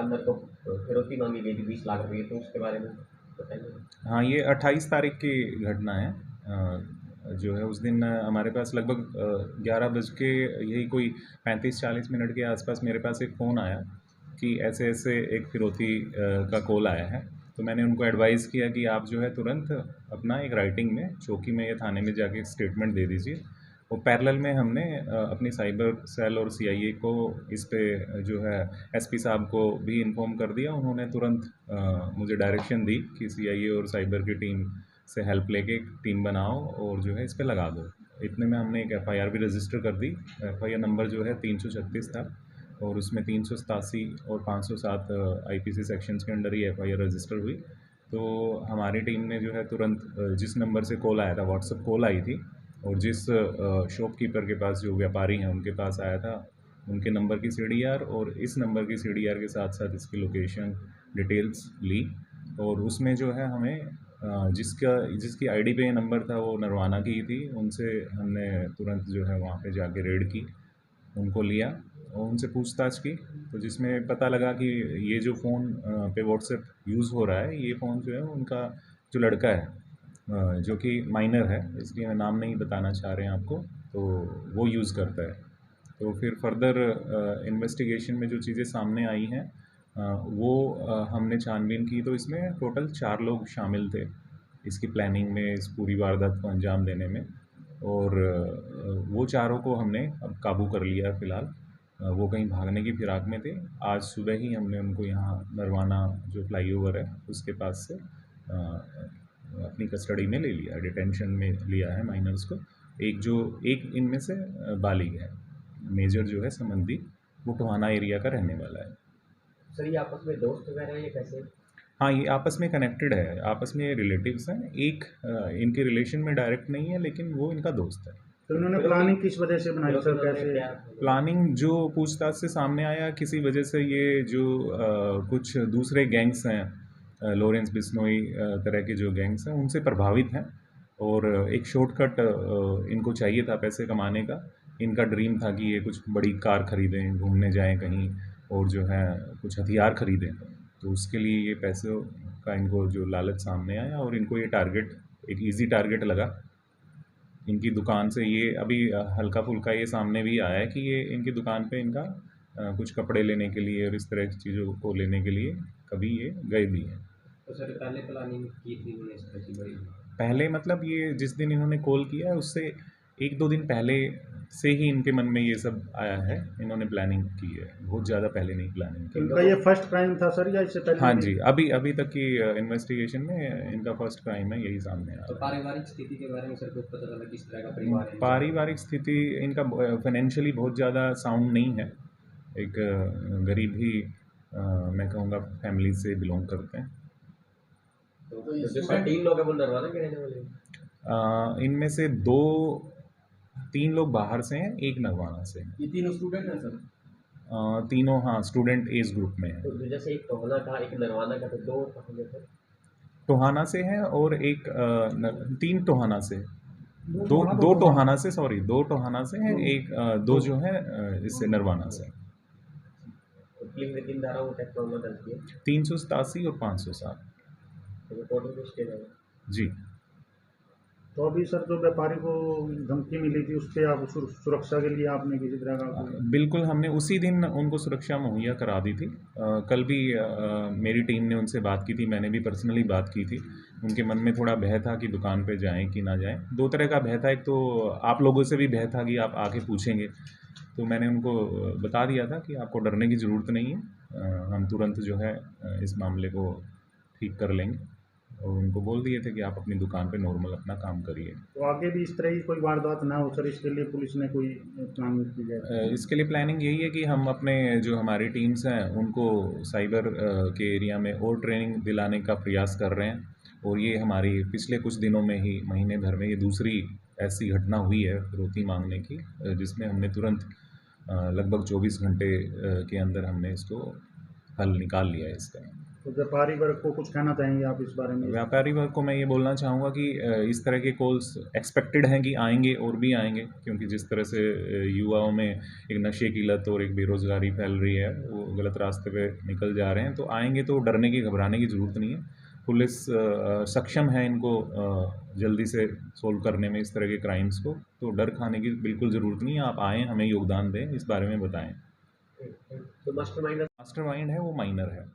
दुकानदार को फिरौती मांगी गई थी 20 लाख रुपए, तो उसके बारे में बताइए। हाँ, ये 28 तारीख की घटना है। जो है उस दिन हमारे पास लगभग 11 बज के यही कोई 35-40 मिनट के आसपास मेरे पास एक फ़ोन आया कि ऐसे ऐसे एक फिरौती का कॉल आया है। तो मैंने उनको एडवाइस किया कि आप जो है तुरंत अपना एक राइटिंग में चौकी में या थाने में जाके एक स्टेटमेंट दे दीजिए। और पैरेलल में हमने अपनी साइबर सेल और सीआईए को इस पे जो है एसपी साहब को भी इन्फॉर्म कर दिया। उन्होंने तुरंत मुझे डायरेक्शन दी कि सीआईए और साइबर की टीम से हेल्प लेके एक टीम बनाओ और जो है इस पे लगा दो। इतने में हमने एक एफआईआर भी रजिस्टर कर दी। एफआईआर नंबर जो है 336 था और उसमें 387 और 507 आईपीसी सेक्शंस के अंडर ही एफआईआर रजिस्टर हुई। तो हमारी टीम ने जो है तुरंत जिस नंबर से कॉल आया था, व्हाट्सएप कॉल आई थी, और जिस शॉपकीपर के पास जो व्यापारी हैं उनके पास आया था, उनके नंबर की सीडीआर और इस नंबर की सीडीआर के साथ साथ इसकी लोकेशन डिटेल्स ली। और उसमें जो है हमें जिसकी आईडी पे ये नंबर था वो नरवाना की थी, उनसे हमने तुरंत जो है वहाँ पे जाके रेड की, उनको लिया और उनसे पूछताछ की। तो जिसमें पता लगा कि ये जो फ़ोन पे व्हाट्सएप यूज़ हो रहा है, ये फ़ोन जो है उनका जो लड़का है, जो कि माइनर है, इसलिए मैं नाम नहीं बताना चाह रहे हैं आपको, तो वो यूज़ करता है। तो फिर फर्दर इन्वेस्टिगेशन में जो चीज़ें सामने आई हैं, वो हमने छानबीन की तो इसमें टोटल 4 लोग शामिल थे इसकी प्लानिंग में, इस पूरी वारदात को अंजाम देने में। और वो चारों को हमने अब काबू कर लिया है फ़िलहाल। वो कहीं भागने की फिराक में थे। आज सुबह ही हमने उनको यहाँ नरवाना जो फ्लाईओवर है उसके पास से अपनी कस्टडी में ले लिया, डिटेंशन में लिया है माइनर्स को। एक इनमें से बालिग है, मेजर जो है संबंधी, वो टोहाना एरिया का रहने वाला है। सर ये आपस में दोस्त वगैरह हैं या कैसे? हाँ, ये आपस में कनेक्टेड है, आपस में रिलेटिव्स हैं। एक इनके रिलेशन में डायरेक्ट नहीं है लेकिन वो इनका दोस्त है। तो इन्होंने फिरौती प्लानिंग किस वजह से बनाई फिरौती सर, मांगने कैसे? क्या? प्लानिंग जो पूछताछ से सामने आया, किसी वजह से ये जो कुछ दूसरे गैंग्स हैं, लॉरेंस बिश्नोई तरह के जो गैंग्स हैं, उनसे प्रभावित हैं। और एक शॉर्टकट इनको चाहिए था पैसे कमाने का। इनका ड्रीम था कि ये कुछ बड़ी कार खरीदें, घूमने जाएं कहीं, और जो है कुछ हथियार खरीदें। तो उसके लिए ये पैसों का इनको जो लालच सामने आया और इनको ये टारगेट एक इजी टारगेट लगा। इनकी दुकान से ये अभी हल्का फुल्का ये सामने भी आया है कि ये इनकी दुकान पे इनका कुछ कपड़े लेने के लिए और इस तरह की चीज़ों को लेने के लिए कभी ये गए भी हैं। तो सर पहले प्लानिंग की थी उन्होंने इस तरह की बड़ी? पहले मतलब ये जिस दिन इन्होंने कॉल किया है उससे 1-2 दिन पहले से ही इनके मन में ये सब आया है। इन्होंने प्लानिंग की है, बहुत ज़्यादा पहले नहीं प्लानिंग की। इनका ये फर्स्ट क्राइम था सर या इससे पहले हाँ भी? जी, अभी तक की इन्वेस्टिगेशन में इनका फर्स्ट क्राइम है, यही सामने आया तो है। पारिवारिक स्थिति के बारे में सर कुछ पता चला किस तरह का परिवार है? पारिवारिक स्थिति इनका फाइनेंशियली बहुत ज़्यादा साउंड नहीं है। एक गरीब ही मैं कहूँगा फैमिली से बिलोंग करते हैं। तो जो सर 3 लोग हैं वो नरवाना के रहने वाले हैं? इनमें से 3 लोग बाहर से हैं, एक नरवाना से है। ये तीनों स्टूडेंट हैं सर? तीनों हाँ स्टूडेंट एज ग्रुप में हैं। तो जैसे एक टोहना का, एक नरवाना का, तो 2 कहाँ गए सर? टोहाना से है और एक 3 टोहाना से, दो टोहाना से, सॉरी 2 टोहाना से हैं, एक 2 जो है इससे नरवाना से। तो पुलिस ने किन धाराओं में मामला दर्ज किया? 387 और 507। तो टोटल कुछ के हैं? जी। तो अभी सर जो व्यापारी को धमकी मिली थी उससे आप सुरक्षा के लिए आपने किसी तरह का बिल्कुल, हमने उसी दिन उनको सुरक्षा मुहैया करा दी थी। कल भी मेरी टीम ने उनसे बात की थी, मैंने भी पर्सनली बात की थी। उनके मन में थोड़ा भय था कि दुकान पे जाएं कि ना जाएं। 2 तरह का भय था, एक तो आप लोगों से भी भय था कि आप आके पूछेंगे, तो मैंने उनको बता दिया था कि आपको डरने की ज़रूरत नहीं है, हम तुरंत जो है इस मामले को ठीक कर लेंगे। और उनको बोल दिए थे कि आप अपनी दुकान पे नॉर्मल अपना काम करिए। तो आगे भी इस तरह की कोई वारदात ना हो सर, इसके लिए पुलिस ने कोई प्लानिंग की जाए? इसके लिए प्लानिंग यही है कि हम अपने जो हमारी टीम्स हैं उनको साइबर के एरिया में और ट्रेनिंग दिलाने का प्रयास कर रहे हैं। और ये हमारी पिछले कुछ दिनों में ही, महीने भर में ये दूसरी ऐसी घटना हुई है फिरौती मांगने की, जिसमें हमने तुरंत लगभग 24 घंटे के अंदर हमने इसको हल निकाल लिया है इसका। तो व्यापारी वर्ग को कुछ कहना चाहेंगे आप इस बारे में? व्यापारी वर्ग को मैं ये बोलना चाहूँगा कि इस तरह के कॉल्स एक्सपेक्टेड हैं कि आएंगे और भी आएंगे, क्योंकि जिस तरह से युवाओं में एक नशे की लत और एक बेरोज़गारी फैल रही है, वो गलत रास्ते पे निकल जा रहे हैं, तो आएंगे तो डरने की घबराने की ज़रूरत नहीं है। पुलिस सक्षम है इनको जल्दी से सोल्व करने में, इस तरह के क्राइम्स को, तो डर खाने की बिल्कुल ज़रूरत नहीं है। आप आएँ, हमें योगदान दें, इस बारे में बताएँ। तो मास्टरमाइंड मास्टरमाइंड है वो माइनर है।